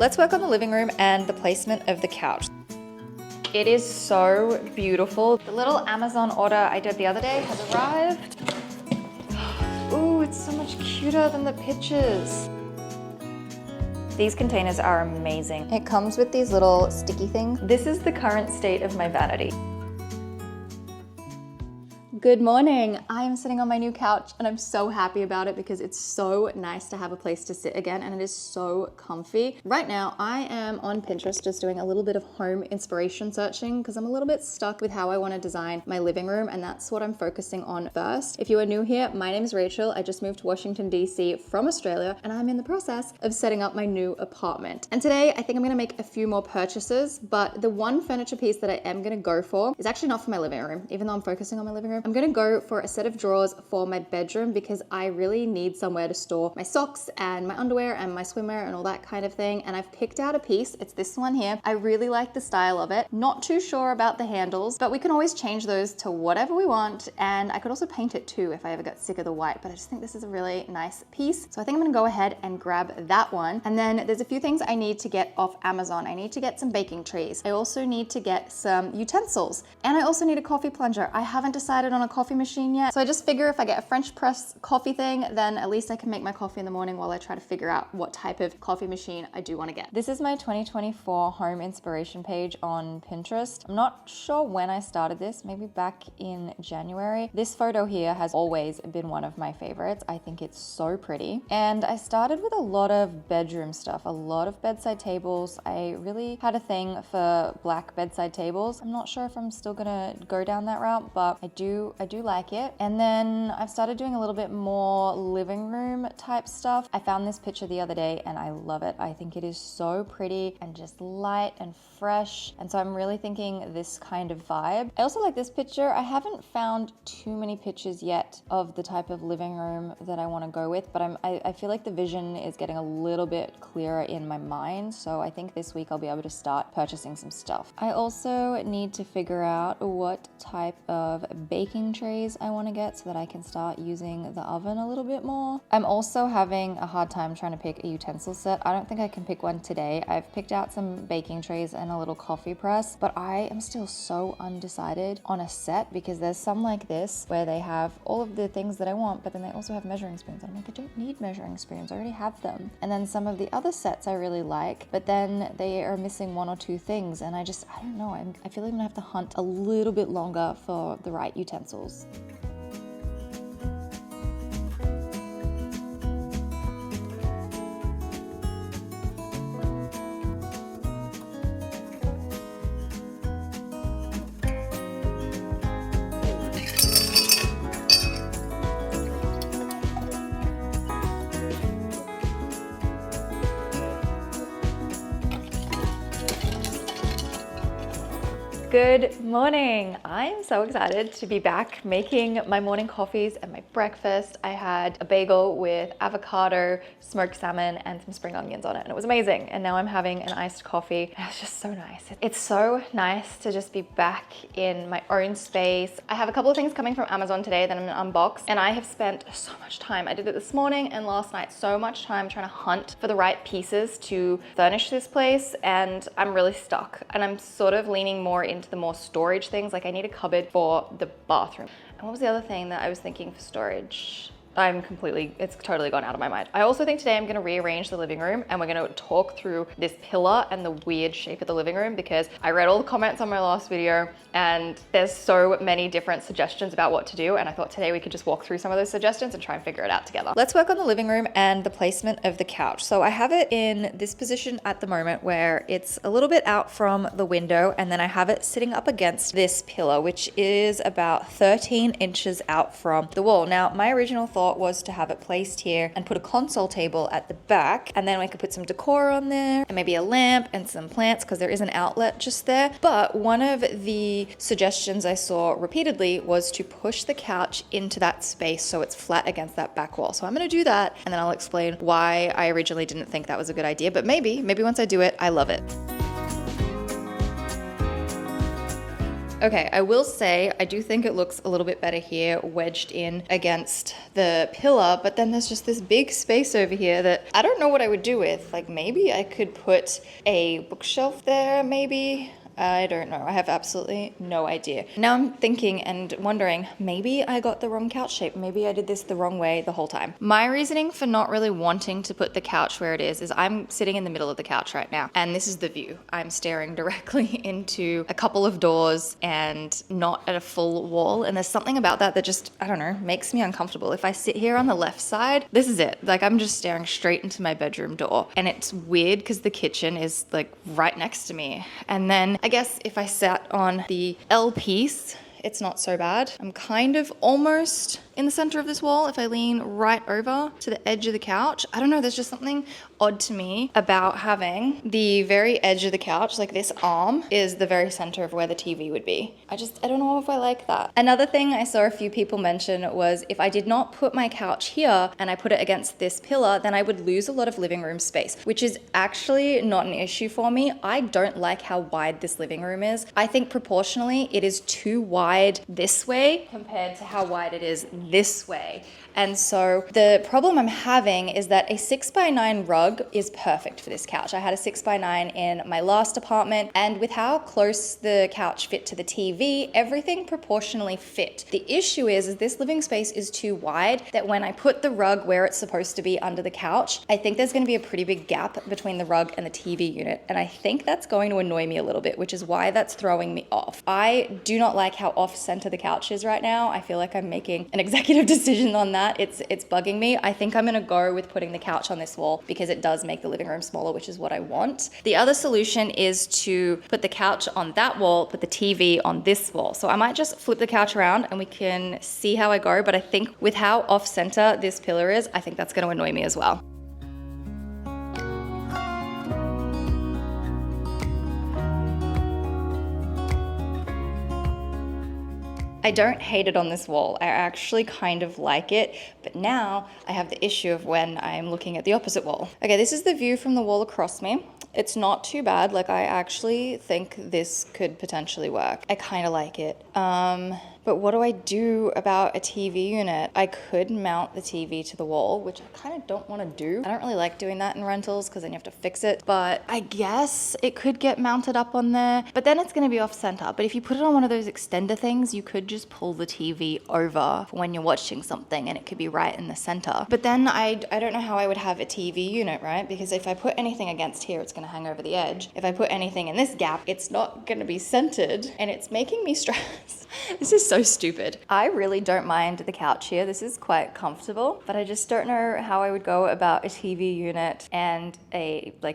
Let's work on the living room and the placement of the couch. It is so beautiful. The little Amazon order I did the other day has arrived. Ooh, it's so much cuter than the pictures. These containers are amazing. It comes with these little sticky things. This is the current state of my vanity. Good morning. I am sitting on my new couch and I'm so happy about it because it's so nice to have a place to sit again and it is so comfy. Right now I am on Pinterest just doing a little bit of home inspiration searching because I'm a little bit stuck with how I want to design my living room, and that's what I'm focusing on first. If you are new here, my name is Rachel. I just moved to Washington DC from Australia and I'm in the process of setting up my new apartment. And today I think I'm going to make a few more purchases, but the one furniture piece that I am going to go for is actually not for my living room, even though I'm focusing on my living room. I'm gonna go for a set of drawers for my bedroom because I really need somewhere to store my socks and my underwear and my swimwear and all that kind of thing. And I've picked out a piece. It's this one here. I really like the style of it. Not too sure about the handles, but we can always change those to whatever we want. And I could also paint it too if I ever got sick of the white, but I just think this is a really nice piece. So I think I'm gonna go ahead and grab that one. And then there's a few things I need to get off Amazon. I need to get some baking trays. I also need to get some utensils. And I also need a coffee plunger. I haven't decided on a coffee machine yet. So I just figure if I get a French press coffee thing, then at least I can make my coffee in the morning while I try to figure out what type of coffee machine I do want to get. This is my 2024 home inspiration page on Pinterest. I'm not sure when I started this, maybe back in January. This photo here has always been one of my favorites. I think it's so pretty. And I started with a lot of bedroom stuff, a lot of bedside tables. I really had a thing for black bedside tables. I'm not sure if I'm still gonna go down that route, but I do like it. And then I've started doing a little bit more living room type stuff. I found this picture the other day and I love it. I think it is so pretty and just light and fresh. And so I'm really thinking this kind of vibe. I also like this picture. I haven't found too many pictures yet of the type of living room that I want to go with, but I feel like the vision is getting a little bit clearer in my mind. So I think this week I'll be able to start purchasing some stuff. I also need to figure out what type of baking trays I want to get so that I can start using the oven a little bit more. I'm also having a hard time trying to pick a utensil set. I don't think I can pick one today. I've picked out some baking trays and a little coffee press, but I am still so undecided on a set because there's some like this where they have all of the things that I want, but then they also have measuring spoons. I'm like, I don't need measuring spoons. I already have them. And then some of the other sets I really like, but then they are missing one or two things. And I don't know. I feel like I'm gonna have to hunt a little bit longer for the right utensils. Good morning. I am so excited to be back making my morning coffees and my breakfast. I had a bagel with avocado, smoked salmon, and some spring onions on it, and it was amazing. And now I'm having an iced coffee. It's just so nice. It's so nice to just be back in my own space. I have a couple of things coming from Amazon today that I'm gonna unbox, and I have spent so much time. I did it this morning and last night, so much time trying to hunt for the right pieces to furnish this place, and I'm really stuck. And I'm sort of leaning more into the more storage things. Like I need a cupboard for the bathroom. And what was the other thing that I was thinking for storage? It's totally gone out of my mind. I also think today I'm gonna rearrange the living room and we're gonna talk through this pillar and the weird shape of the living room because I read all the comments on my last video and there's so many different suggestions about what to do, and I thought today we could just walk through some of those suggestions and try and figure it out together. Let's work on the living room and the placement of the couch. So I have it in this position at the moment where it's a little bit out from the window, and then I have it sitting up against this pillar, which is about 13 inches out from the wall. Now, my original thought was to have it placed here and put a console table at the back, and then we could put some decor on there and maybe a lamp and some plants because there is an outlet just there. But one of the suggestions I saw repeatedly was to push the couch into that space so it's flat against that back wall. So I'm going to do that, and then I'll explain why I originally didn't think that was a good idea, but maybe once I do it, I love it. Okay, I will say, I do think it looks a little bit better here, wedged in against the pillar, but then there's just this big space over here that I don't know what I would do with. Like maybe I could put a bookshelf there, maybe. I don't know. I have absolutely no idea. Now I'm thinking and wondering, maybe I got the wrong couch shape. Maybe I did this the wrong way the whole time. My reasoning for not really wanting to put the couch where it is I'm sitting in the middle of the couch right now, and this is the view. I'm staring directly into a couple of doors and not at a full wall. And there's something about that that just, I don't know, makes me uncomfortable. If I sit here on the left side, this is it. Like I'm just staring straight into my bedroom door. And it's weird because the kitchen is like right next to me. And then I guess if I sat on the L piece, it's not so bad. I'm kind of almost in the center of this wall if I lean right over to the edge of the couch. I don't know, there's just something odd to me about having the very edge of the couch, like this arm is the very center of where the TV would be. I don't know if I like that. Another thing I saw a few people mention was if I did not put my couch here and I put it against this pillar, then I would lose a lot of living room space, which is actually not an issue for me. I don't like how wide this living room is. I think proportionally it is too wide this way compared to how wide it is this way. And so the problem I'm having is that a 6x9 rug is perfect for this couch. I had a 6x9 in my last apartment, and with how close the couch fit to the TV, everything proportionally fit. The issue is this living space is too wide that when I put the rug where it's supposed to be under the couch, I think there's going to be a pretty big gap between the rug and the TV unit. And I think that's going to annoy me a little bit, which is why that's throwing me off. I do not like how off center the couch is right now. I feel like I'm making an executive decision on that. It's bugging me. I think I'm gonna go with putting the couch on this wall because it does make the living room smaller, which is what I want. The other solution is to put the couch on that wall, put the TV on this wall. So I might just flip the couch around and we can see how I go. But I think with how off center this pillar is, I think that's gonna annoy me as well. I don't hate it on this wall. I actually kind of like it, but now I have the issue of when I'm looking at the opposite wall. Okay, this is the view from the wall across me. It's not too bad. Like I actually think this could potentially work. I kind of like it. But what do I do about a TV unit? I could mount the TV to the wall, which I kind of don't want to do. I don't really like doing that in rentals because then you have to fix it. But I guess it could get mounted up on there, but then it's going to be off center. But if you put it on one of those extender things, you could just pull the TV over for when you're watching something and it could be right in the center. But then I don't know how I would have a TV unit, right? Because if I put anything against here, it's going to hang over the edge. If I put anything in this gap, it's not going to be centered and it's making me stressed. This is so stupid. I really don't mind the couch here. This is quite comfortable, but I just don't know how I would go about a TV unit and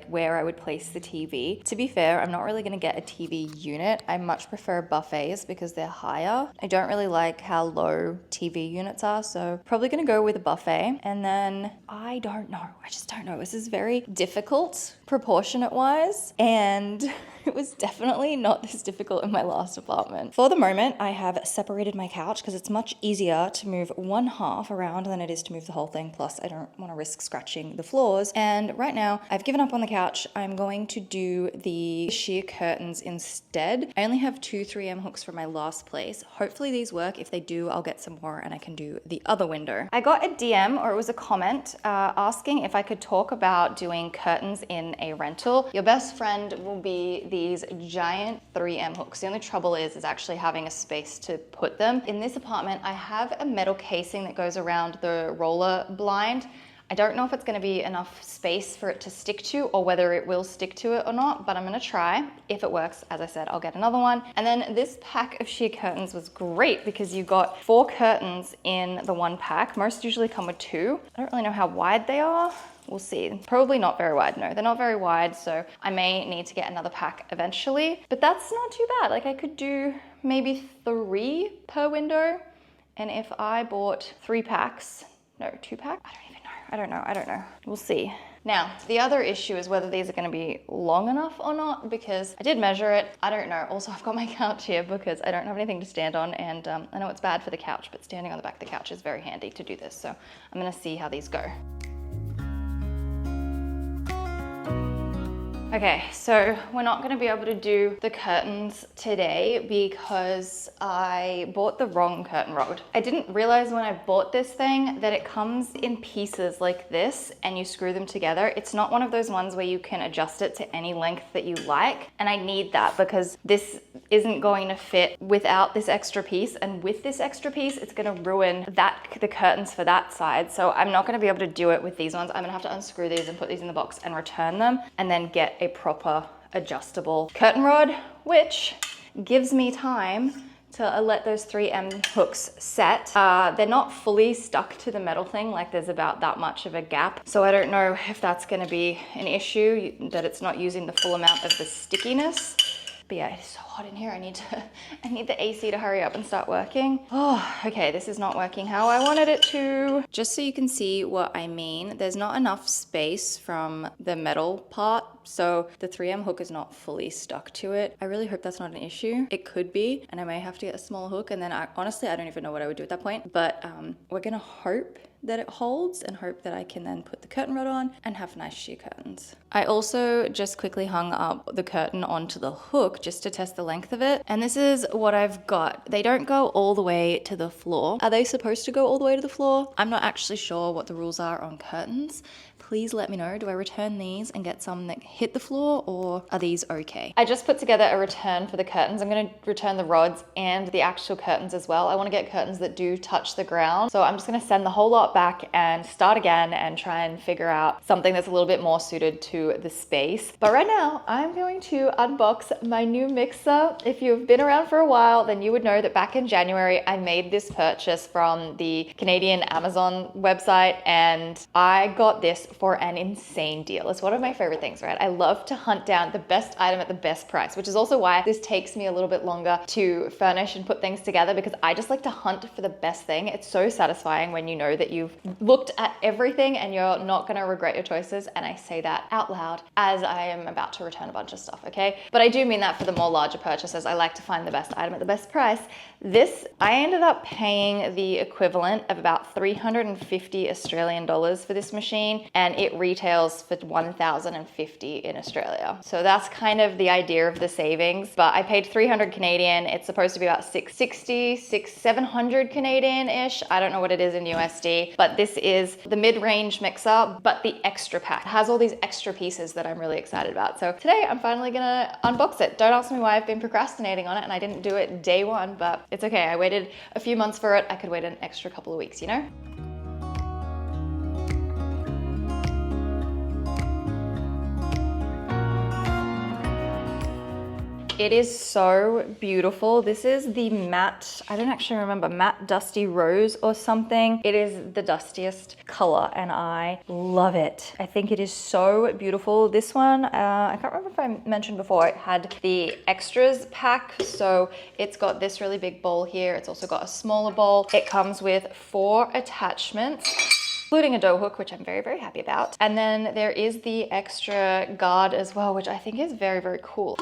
where I would place the TV. To be fair, I'm not really gonna get a TV unit. I much prefer buffets because they're higher. I don't really like how low TV units are, so probably gonna go with a buffet. And then I don't know. I just don't know. This is very difficult proportionate wise, and it was definitely not this difficult in my last apartment. For the moment, I have separated my couch because it's much easier to move one half around than it is to move the whole thing. Plus, I don't want to risk scratching the floors. And right now, I've given up on the couch. I'm going to do the sheer curtains instead. I only have 2 3M hooks from my last place. Hopefully these work. If they do, I'll get some more and I can do the other window. I got a DM, or it was a comment, asking if I could talk about doing curtains in a rental. Your best friend will be these giant 3M hooks. The only trouble is actually having a space to put them. In this apartment, I have a metal casing that goes around the roller blind. I don't know if it's going to be enough space for it to stick to or whether it will stick to it or not, but I'm going to try. If it works, as I said, I'll get another one. And then this pack of sheer curtains was great because you got 4 curtains in the one pack. Most usually come with 2. I don't really know how wide they are. We'll see. Probably not very wide. No, they're not very wide, so I may need to get another pack eventually. But that's not too bad. Like I could do maybe 3 per window. And if I bought 3 packs, no, 2 packs? I don't know. We'll see. Now, the other issue is whether these are going to be long enough or not, because I did measure it. I don't know. Also, I've got my couch here because I don't have anything to stand on, and I know it's bad for the couch, but standing on the back of the couch is very handy to do this. So I'm going to see how these go. Okay, so we're not gonna be able to do the curtains today because I bought the wrong curtain rod. I didn't realize when I bought this thing that it comes in pieces like this and you screw them together. It's not one of those ones where you can adjust it to any length that you like. And I need that because this isn't going to fit without this extra piece. And with this extra piece, it's gonna ruin the curtains for that side. So I'm not gonna be able to do it with these ones. I'm gonna have to unscrew these and put these in the box and return them and then get a proper adjustable curtain rod, which gives me time to let those 3M hooks set. They're not fully stuck to the metal thing, like there's about that much of a gap. So I don't know if that's gonna be an issue, that it's not using the full amount of the stickiness. But yeah, it's so hot in here. I need the AC to hurry up and start working. Oh, okay, this is not working how I wanted it to. Just so you can see what I mean, there's not enough space from the metal part, so the 3M hook is not fully stuck to it. I really hope that's not an issue. It could be, and I may have to get a smaller hook, and then honestly, I don't even know what I would do at that point, but we're gonna hope that it holds and hope that I can then put the curtain rod on and have nice sheer curtains. I also just quickly hung up the curtain onto the hook just to test the length of it. And this is what I've got. They don't go all the way to the floor. Are they supposed to go all the way to the floor? I'm not actually sure what the rules are on curtains. Please let me know. Do I return these and get some that hit the floor, or are these okay? I just put together a return for the curtains. I'm gonna return the rods and the actual curtains as well. I wanna get curtains that do touch the ground. So I'm just gonna send the whole lot back and start again and try and figure out something that's a little bit more suited to the space. But right now, I'm going to unbox my new mixer. If you've been around for a while, then you would know that back in January, I made this purchase from the Canadian Amazon website, and I got this for an insane deal. It's one of my favorite things, right? I love to hunt down the best item at the best price, which is also why this takes me a little bit longer to furnish and put things together, because I just like to hunt for the best thing. It's so satisfying when you know that you've looked at everything and you're not gonna regret your choices. And I say that out loud as I am about to return a bunch of stuff, okay? But I do mean that for the more larger purchases. I like to find the best item at the best price. This, I ended up paying the equivalent of about 350 Australian dollars for this machine, and it retails for 1,050 in Australia. So that's kind of the idea of the savings, but I paid 300 Canadian. It's supposed to be about 660, 700 Canadian-ish. I don't know what it is in USD, but this is the mid-range mixer, but the extra pack. It has all these extra pieces that I'm really excited about. So today I'm finally gonna unbox it. Don't ask me why I've been procrastinating on it and I didn't do it day one, but it's okay. I waited a few months for it. I could wait an extra couple of weeks, you know? It is so beautiful. This is the matte, I don't actually remember, matte dusty rose or something. It is the dustiest color and I love it. I think it is so beautiful. This one, I can't remember if I mentioned before, it had the extras pack. So it's got this really big bowl here. It's also got a smaller bowl. It comes with 4 attachments, including a dough hook, which I'm very, very happy about. And then there is the extra guard as well, which I think is very, very cool.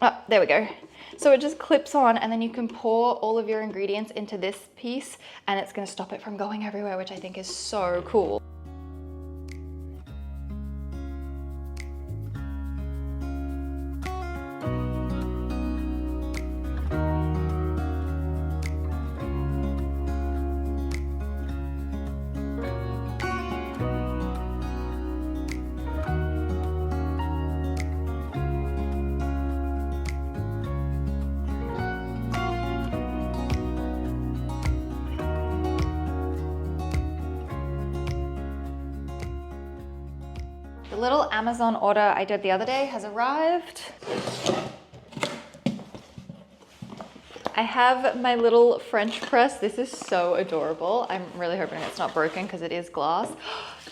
Oh, there we go. So it just clips on and then you can pour all of your ingredients into this piece and it's gonna stop it from going everywhere, which I think is so cool. The little Amazon order I did the other day has arrived. I have my little French press. This is so adorable. I'm really hoping it's not broken because it is glass.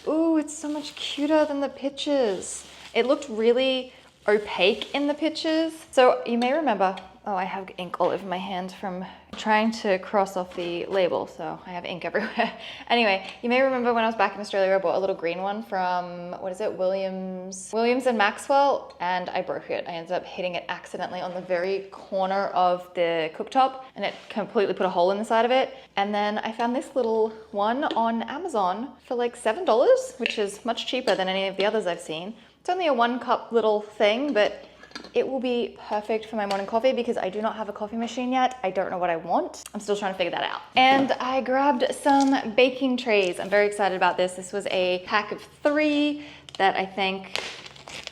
Ooh, it's so much cuter than the pictures. It looked really opaque in the pictures. So you may remember, oh, I have ink all over my hand from trying to cross off the label, so I have ink everywhere. Anyway, you may remember when I was back in Australia, I bought a little green one from, what is it, Williams and Maxwell, and I broke it. I ended up hitting it accidentally on the very corner of the cooktop, and it completely put a hole in the side of it. And then I found this little one on Amazon for like $7, which is much cheaper than any of the others I've seen. It's only a 1 cup little thing, but it will be perfect for my morning coffee because I do not have a coffee machine yet. I don't know what I want. I'm still trying to figure that out. And I grabbed some baking trays. I'm very excited about this. This was a pack of 3 that I think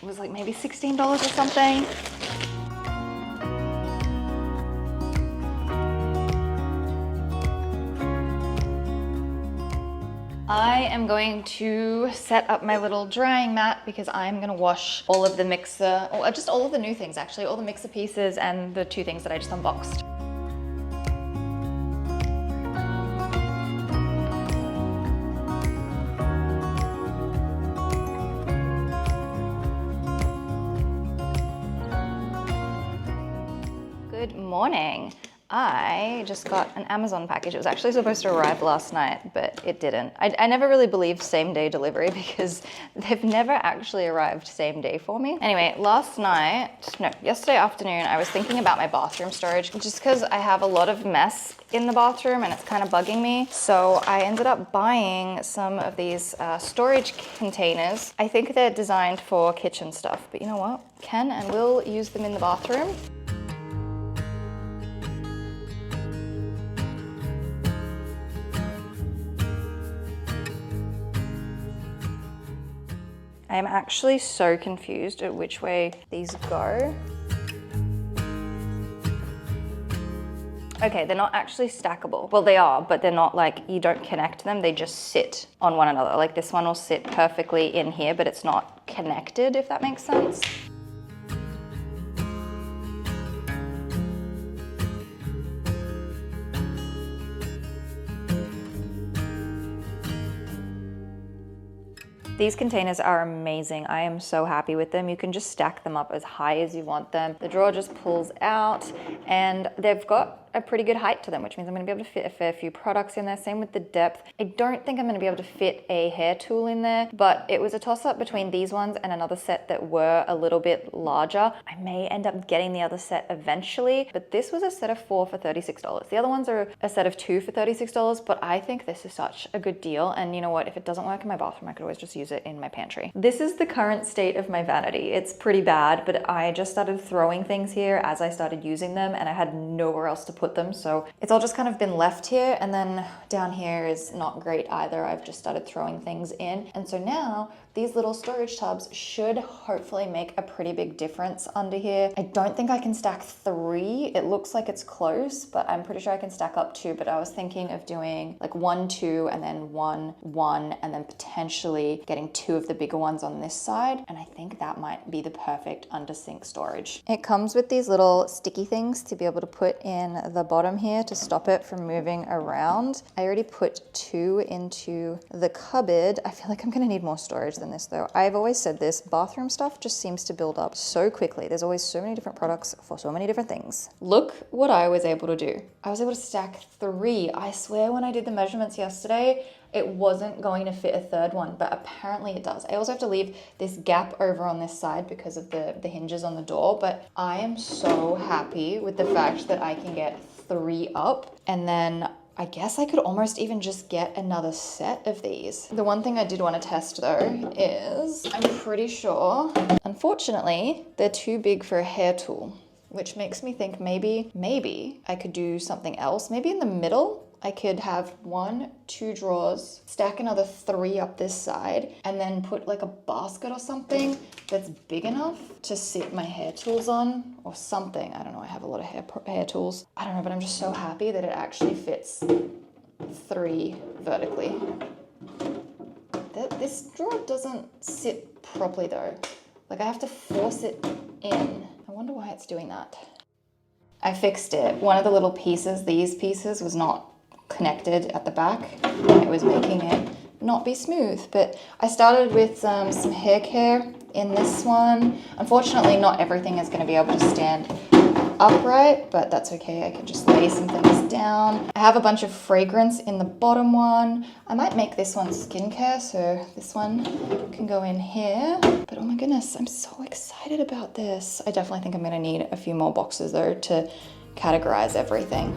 was like maybe $16 or something. I am going to set up my little drying mat because I'm gonna wash all of the mixer, or just all of the new things actually, all the mixer pieces and the 2 things that I just unboxed. Good morning. I just got an Amazon package. It was actually supposed to arrive last night, but it didn't. I never really believed same-day delivery because they've never actually arrived same day for me. Anyway, yesterday afternoon, I was thinking about my bathroom storage just because I have a lot of mess in the bathroom and it's kind of bugging me. So I ended up buying some of these storage containers. I think they're designed for kitchen stuff, but you know what? Can and will use them in the bathroom. I am actually so confused at which way these go. Okay, they're not actually stackable. Well, they are, but they're not like, you don't connect them, they just sit on one another. Like this one will sit perfectly in here, but it's not connected, if that makes sense. These containers are amazing. I am so happy with them. You can just stack them up as high as you want them. The drawer just pulls out and they've got a pretty good height to them, which means I'm gonna be able to fit a fair few products in there. Same with the depth. I don't think I'm gonna be able to fit a hair tool in there, but it was a toss up between these ones and another set that were a little bit larger. I may end up getting the other set eventually, but this was a set of 4 for $36. The other ones are a set of 2 for $36, but I think this is such a good deal. And you know what? If it doesn't work in my bathroom, I could always just use it in my pantry. This is the current state of my vanity. It's pretty bad, but I just started throwing things here as I started using them and I had nowhere else to put them. So it's all just kind of been left here, and then down here is not great either. I've just started throwing things in. And so now these little storage tubs should hopefully make a pretty big difference under here. I don't think I can stack 3. It looks like it's close, but I'm pretty sure I can stack up 2. But I was thinking of doing like 1, 2, and then 1, 1, and then potentially getting 2 of the bigger ones on this side. And I think that might be the perfect under sink storage. It comes with these little sticky things to be able to put in the bottom here to stop it from moving around. I already put 2 into the cupboard. I feel like I'm gonna need more storage than this though. I've always said this, bathroom stuff just seems to build up so quickly. There's always so many different products for so many different things. Look what I was able to do. I was able to stack 3. I swear when I did the measurements yesterday, it wasn't going to fit a 3rd one, but apparently it does. I also have to leave this gap over on this side because of the hinges on the door, but I am so happy with the fact that I can get 3 up, and then I guess I could almost even just get another set of these. The one thing I did want to test though is, I'm pretty sure, unfortunately, they're too big for a hair tool, which makes me think maybe I could do something else. Maybe in the middle, I could have 1, 2 drawers, stack another 3 up this side, and then put like a basket or something that's big enough to sit my hair tools on or something. I don't know, I have a lot of hair tools. I don't know, but I'm just so happy that it actually fits 3 vertically. This drawer doesn't sit properly though. Like I have to force it in. I wonder why it's doing that. I fixed it. One of the little pieces, these pieces, was not connected at the back. It was making it not be smooth, but I started with some hair care in this one. Unfortunately, not everything is going to be able to stand upright, but that's okay. I can just lay some things down. I have a bunch of fragrance in the bottom one. I might make this one skincare, so this one can go in here. But oh my goodness, I'm so excited about this. I definitely think I'm going to need a few more boxes though to categorize everything.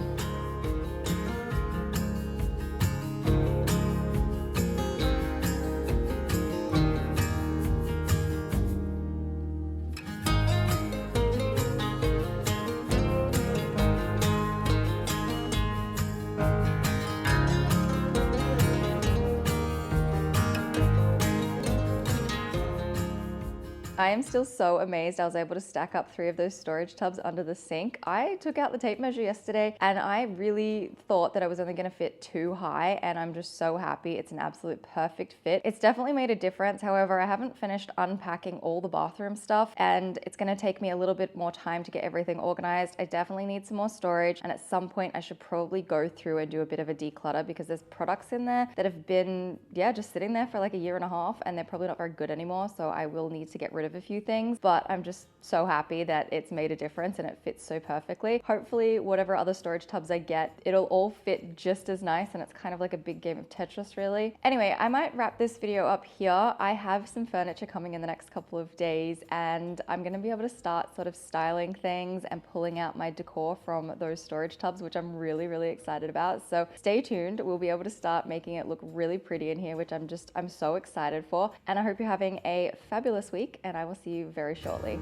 I am still so amazed I was able to stack up 3 of those storage tubs under the sink. I took out the tape measure yesterday and I really thought that I was only gonna fit 2 high, and I'm just so happy. It's an absolute perfect fit. It's definitely made a difference. However, I haven't finished unpacking all the bathroom stuff and it's gonna take me a little bit more time to get everything organized. I definitely need some more storage, and at some point I should probably go through and do a bit of a declutter because there's products in there that have been, just sitting there for like a year and a half and they're probably not very good anymore. So I will need to get rid of a few things, but I'm just so happy that it's made a difference and it fits so perfectly. Hopefully whatever other storage tubs I get, it'll all fit just as nice, and it's kind of like a big game of Tetris really. Anyway, I might wrap this video up here. I have some furniture coming in the next couple of days and I'm gonna be able to start sort of styling things and pulling out my decor from those storage tubs, which I'm really, really excited about. So stay tuned. We'll be able to start making it look really pretty in here, which I'm so excited for. And I hope you're having a fabulous week, and I will see you very shortly.